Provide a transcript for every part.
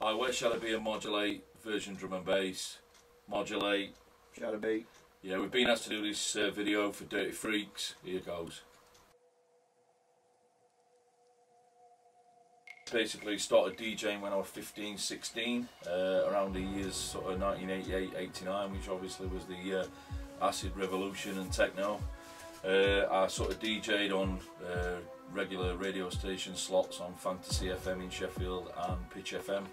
I wear Shadow B Modulate, version drum and bass, Modulate. Shadow B. Yeah, we've been asked to do this video for Dirty Freaks. Here goes. Basically started DJing when I was 15, 16, around the years sort of 1988, 89, which obviously was the acid revolution and techno. I sort of DJ'd on regular radio station slots on Fantasy FM in Sheffield and Pitch FM,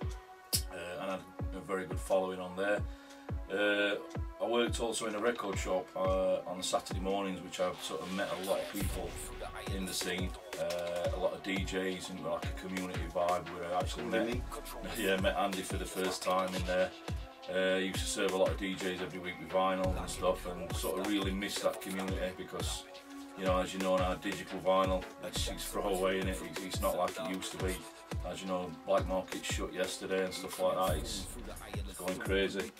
and had a very good following on there. I worked also in a record shop on Saturday mornings, which I've sort of met a lot of people in the scene, a lot of DJs, and like a community vibe where I actually met Andy for the first time in there. Used to serve a lot of DJs every week with vinyl and stuff, and sort of really missed that community because, you know, as you know now, digital vinyl, it's throwaway in it. It's not like it used to be. As you know, black market shut yesterday and stuff like that. It's going crazy.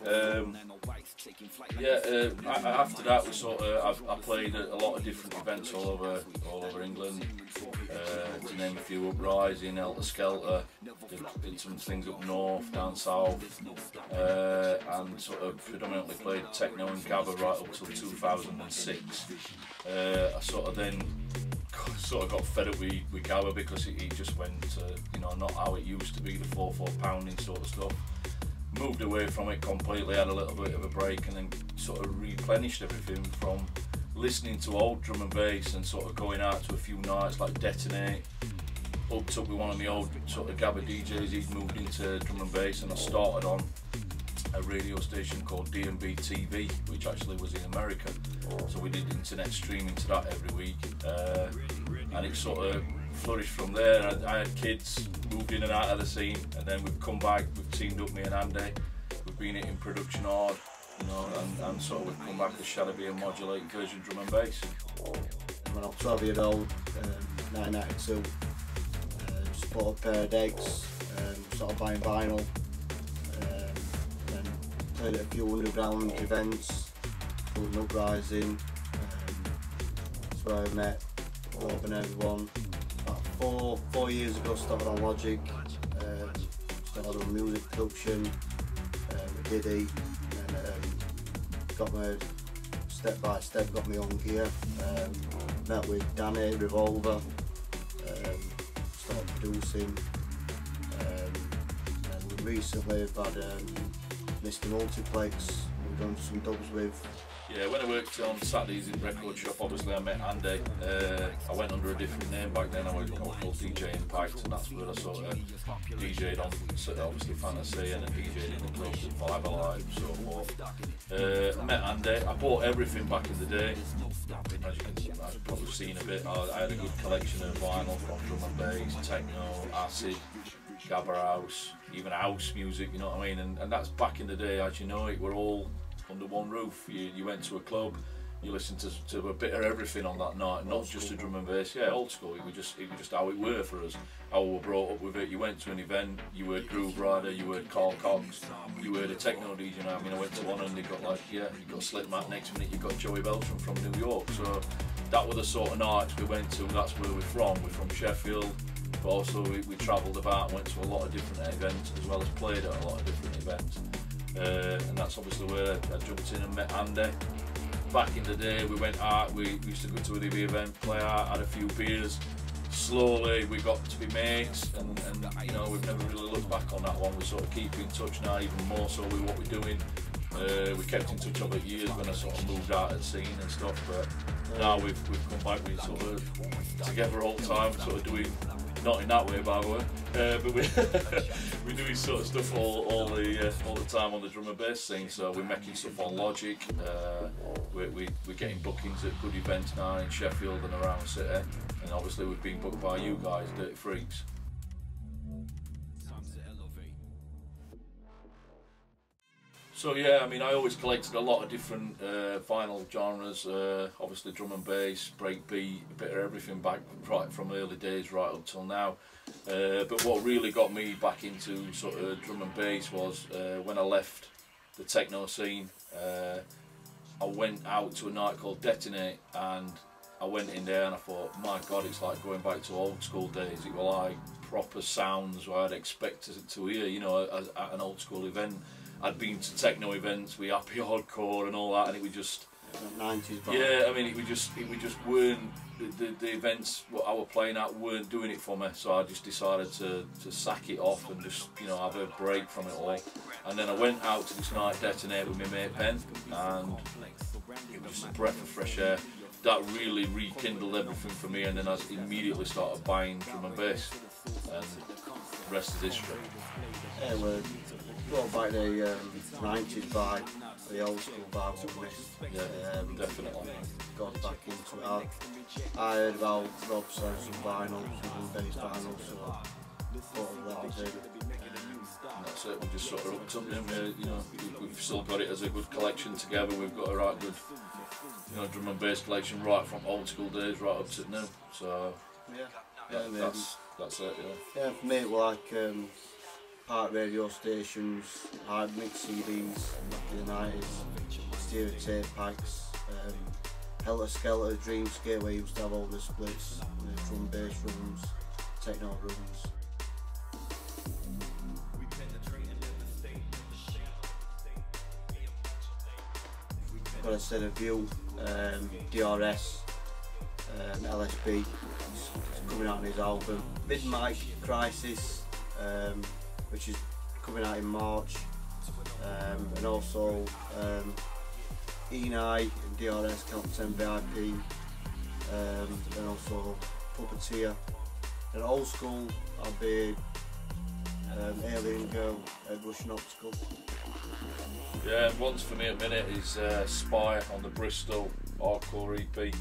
After that, we sort of I played a lot of different events all over England. To name a few, Uprising, Elter Skelter, did some things up north, down south, and sort of predominantly played techno and gabba right up till 2006. I sort of got fed up with gabba because it just went, you know, not how it used to be, the 4/4 pounding sort of stuff. Moved away from it completely, had a little bit of a break, and then sort of replenished everything from listening to old drum and bass and sort of going out to a few nights like Detonate. Hooked up with one of the old sort of gabba DJs, he'd moved into drum and bass, and I started on a radio station called D&B TV, which actually was in America. So we did internet streaming to that every week, and it sort of flourished from there. I had kids, moved in and out of the scene, and then we've come back, we've teamed up, me and Andy, we've been in production hard, you know, and sort of we've come back with Shadow B Modulate version drum and bass. When I was 12 years old, 1992, just bought a pair of decks, started buying vinyl, then played at a few underground events, including Uprising. That's where I met Rob and everyone. About 4 years ago, started on Logic, started on music production with Diddy, and got me step by step, got me on gear. Met with Danny, Revolver, started producing, and we recently have had Mr. Multiplex, we've done some dubs with. Yeah, when I worked on Saturdays in record shop, obviously I met Andy. I went under a different name back then. I was called DJ Impact, and that's where I sort of DJ'd on obviously Fantasy, and then DJ'd in the clubs at Five Alive and so forth. I met Andy. I bought everything back in the day. As you can, I've probably seen a bit. I had a good collection of vinyl from drum and bass, techno, acid, gabba house, even house music. You know what I mean? And that's back in the day. As you know, it were all under one roof. You went to a club, you listened to a bit of everything on that night, not just a drum and bass. Yeah, old school. It was just how it were for us, how we were brought up with it. You went to an event, you heard Groove Rider, you heard Carl Cox, you heard a techno DJ. You know, I mean, I went to one and they got like, yeah, you got Slipmatt. Next minute you got Joey Beltram from New York. So that were the sort of nights we went to. That's where we're from. We're from Sheffield, but also we travelled about and went to a lot of different events, as well as played at a lot of different events. And that's obviously where I jumped in and met Andy. Back in the day, we went out, we used to go to the event, play out, had a few beers. Slowly we got to be mates, and you know, we've never really looked back on that one. We sort of keep in touch now, even more so with what we're doing. We kept in touch over years when I sort of moved out of the scene and stuff, but now we've come back, we sort of together all the time, sort of doing, not in that way by the way, but we're doing sort of stuff all the time on the drum and bass scene. So we're making stuff on Logic, we're getting bookings at good events now in Sheffield and around the city, and obviously we've been booked by you guys, Dirty Freaks. So yeah, I mean, I always collected a lot of different vinyl genres, obviously drum and bass, breakbeat, a bit of everything back right from early days right up till now. But what really got me back into sort of drum and bass was when I left the techno scene. I went out to a night called Detonate, and I went in there and I thought, my God, it's like going back to old school days. It were like proper sounds where I'd expect to hear, you know, at an old school event. I'd been to techno events with happy hardcore and all that, and it was just 90s. Yeah, I mean, it just weren't the events what I were playing at weren't doing it for me. So I just decided to sack it off and just, you know, have a break from it all. And then I went out to this night Detonate with my mate Penn, and it was just a breath of fresh air. That really rekindled everything for me, and then I immediately started buying drum and bass, and the rest is history. Yeah, we're brought back the 90s vibe, the old school vibe of me. Yeah, definitely. Got back into it. I heard about Rob selling some vinyl, some bass vinyl, so I thought that was it. And that's it, we just sort of hooked up, didn't we? You know, we've still got it as a good collection together. We've got a right good, you know, drum and bass collection right from old school days right up to now. So yeah, that's it. Yeah. Yeah, for me it was like park radio stations, hard mix CDs back in the 90s, stereo tape packs, Helter Skelter, Dreamscape, where you used to have all the splits, the drum bass rooms, techno rooms. Got a set of view, DRS, LSB, it's coming out on his album. Mid-Mic Crisis, which is coming out in March, and also Enai and DRS Count 10 VIP, and also Puppeteer. And old school, I'll be Alien Girl at Russian Optical. Yeah, and ones for me at the minute is Spy on the Bristol hardcore EP,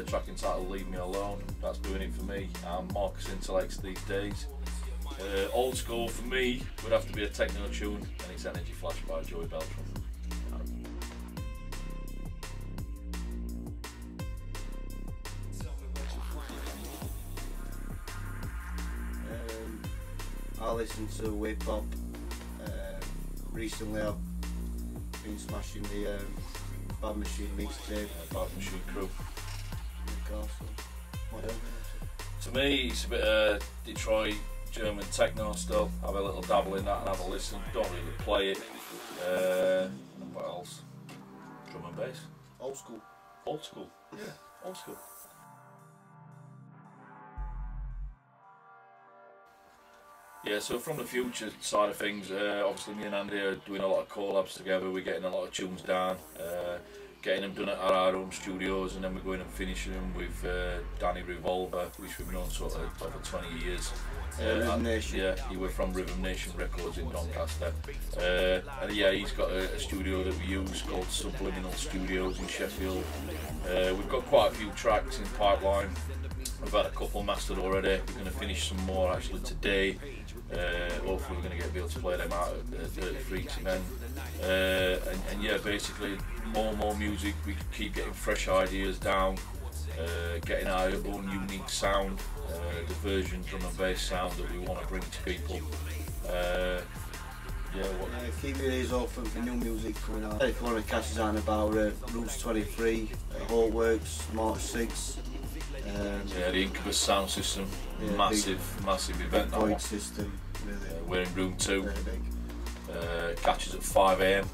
track entitled Leave Me Alone. That's doing it for me, and Marcus Intellects these days. Old school for me would have to be a techno tune, and it's Energy Flash by Joey Beltram. I listen to hip hop. Recently I've been smashing the Bad Machine mixtape. Bad Machine Crew. Whatever. To me, it's a bit of Detroit German techno still. Have a little dabble in that and have a listen. Don't really play it. And what else? Drum and bass. Old school. Old school. Yeah, old school. Yeah, so from the future side of things, obviously me and Andy are doing a lot of collabs together. We're getting a lot of tunes down, getting them done at our own studios, and then we're going and finishing them with Danny Revolver, which we've known sort of over 20 years. Rhythm Nation. Yeah, he was from Rhythm Nation Records in Doncaster. And yeah, he's got a studio that we use called Subliminal Studios in Sheffield. We've got quite a few tracks in pipeline. We've had a couple mastered already. We're going to finish some more actually today. Hopefully we're going to be able to play them out at the Dirty Freaks event. And yeah, basically more music. We keep getting fresh ideas down, getting our own unique sound, the version drum and bass sound that we want to bring to people. Keep your ears open for new music coming out. If you want to catch us out about Roots 23 at Hallworks, March 6th. Yeah, the Incubus sound system, yeah, massive event. That one. System, really. We're in room 2. Very big. Catches at 5 AM.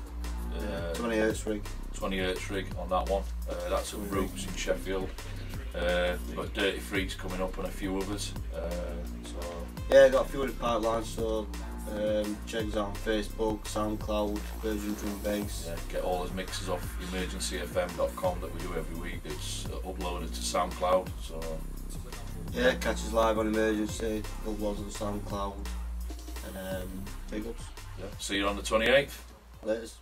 20 Hertz rig. 20 Hertz rig on that one. That's at Roots in Sheffield. We've got Dirty Freaks coming up and a few others. Yeah, got a few in the pipeline, so check us out on Facebook, SoundCloud, Virgin Drum Bass. Yeah, get all those mixes off emergencyfm.com that we do every week. It's uploaded to SoundCloud. So yeah, catch us live on Emergency, uploads on SoundCloud, and big ups. Yeah, see you on the 28th. Latest.